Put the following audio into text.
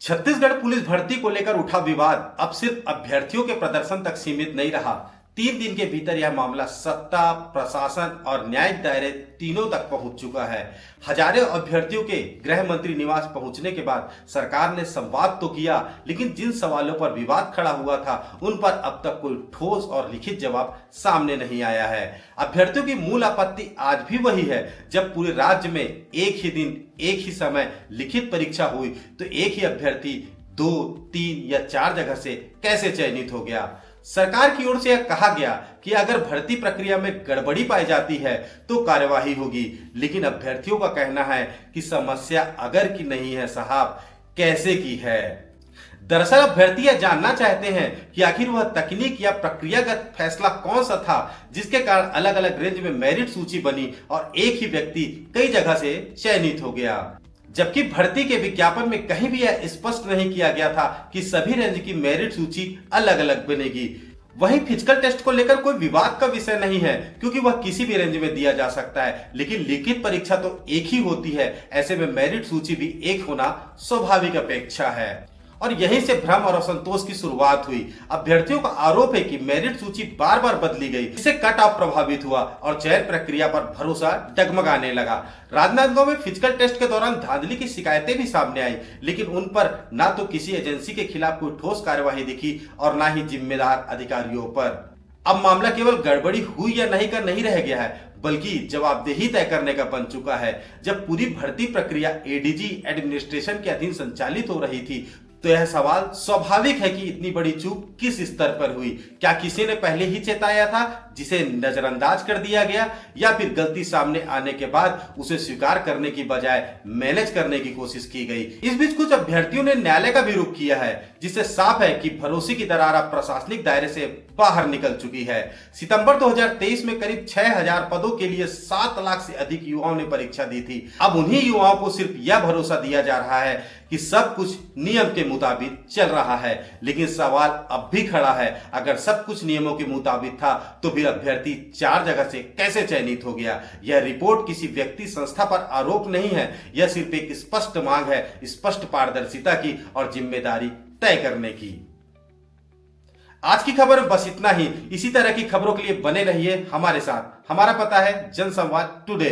Chhattisgarh police भर्ती को लेकर उठा विवाद अब सिर्फ अभ्यर्थियों के प्रदर्शन तक सीमित नहीं रहा। 3 दिन के भीतर यह मामला सत्ता, प्रशासन और न्यायिक दायरे तीनों तक पहुंच चुका है। हजारों अभ्यर्थियों के गृह मंत्री निवास पहुंचने के बाद सरकार ने संवाद तो किया, लेकिन जिन सवालों पर विवाद खड़ा हुआ था उन पर अब तक कोई ठोस और लिखित जवाब सामने नहीं आया है। अभ्यर्थियों की मूल आपत्ति आज भी वही है, जब पूरे राज्य में एक ही दिन एक ही समय लिखित परीक्षा हुई तो एक ही अभ्यर्थी 2, 3 या 4 जगह से कैसे चयनित हो गया। सरकार की ओर से यह कहा गया कि अगर भर्ती प्रक्रिया में गड़बड़ी पाई जाती है तो कार्यवाही होगी, लेकिन अभ्यर्थियों का कहना है कि समस्या अगर की नहीं है साहब, कैसे की है। दरअसल अभ्यर्थी यह जानना चाहते हैं कि आखिर वह तकनीक या प्रक्रियागत फैसला कौन सा था जिसके कारण अलग अलग रेंज में मेरिट सूची बनी और एक ही व्यक्ति कई जगह से चयनित हो गया। जबकि भर्ती के विज्ञापन में कहीं भी यह स्पष्ट नहीं किया गया था कि सभी रेंज की मेरिट सूची अलग अलग बनेगी। वहीं फिजिकल टेस्ट को लेकर कोई विवाद का विषय नहीं है, क्योंकि वह किसी भी रेंज में दिया जा सकता है, लेकिन लिखित परीक्षा तो एक ही होती है। ऐसे में मेरिट सूची भी एक होना स्वाभाविक अपेक्षा है और यहीं से भ्रम और असंतोष की शुरुआत हुई। अभ्यर्थियों का आरोप है कि मेरिट सूची बार बार बदली गई, इससे कट ऑफ प्रभावित हुआ और चयन प्रक्रिया पर भरोसा डगमगाने लगा। राजनांदगांव में फिजिकल टेस्ट के दौरान धांधली की शिकायतें भी सामने आई, लेकिन उन पर ना तो किसी एजेंसी के खिलाफ कोई ठोस कार्यवाही दिखी और ना ही जिम्मेदार अधिकारियों पर। अब मामला केवल गड़बड़ी हुई या नहीं का नहीं रह गया है, बल्कि जवाबदेही तय करने का बन चुका है। जब पूरी भर्ती प्रक्रिया एडीजी एडमिनिस्ट्रेशन के अधीन संचालित हो रही थी तो यह सवाल स्वाभाविक है कि इतनी बड़ी चूक किस स्तर पर हुई। क्या किसी ने पहले ही चेताया था जिसे नजरअंदाज कर दिया गया, या फिर गलती सामने आने के बाद उसे स्वीकार करने की बजाय मैनेज करने की कोशिश की गई। इस बीच कुछ अभ्यर्थियों ने न्यायालय का भी रुख किया है, जिससे साफ है कि भरोसे की दरार अब प्रशासनिक दायरे से बाहर निकल चुकी है। सितंबर 2023 में करीब 6000 पदों के लिए 7 लाख से अधिक युवाओं ने परीक्षा दी थी। अब उन्हीं युवाओं को सिर्फ यह भरोसा दिया जा रहा है कि सब कुछ नियम के मुताबिक चल रहा है, लेकिन सवाल अब भी खड़ा है, अगर सब कुछ नियमों के मुताबिक था तो फिर अभ्यर्थी 4 जगह से कैसे चयनित हो गया। यह रिपोर्ट किसी व्यक्ति संस्था पर आरोप नहीं है, यह सिर्फ एक स्पष्ट मांग है, स्पष्ट पारदर्शिता की और जिम्मेदारी तय करने की। आज की खबर बस इतना ही। इसी तरह की खबरों के लिए बने रहिए हमारे साथ। हमारा पता है जनसंवाद टुडे।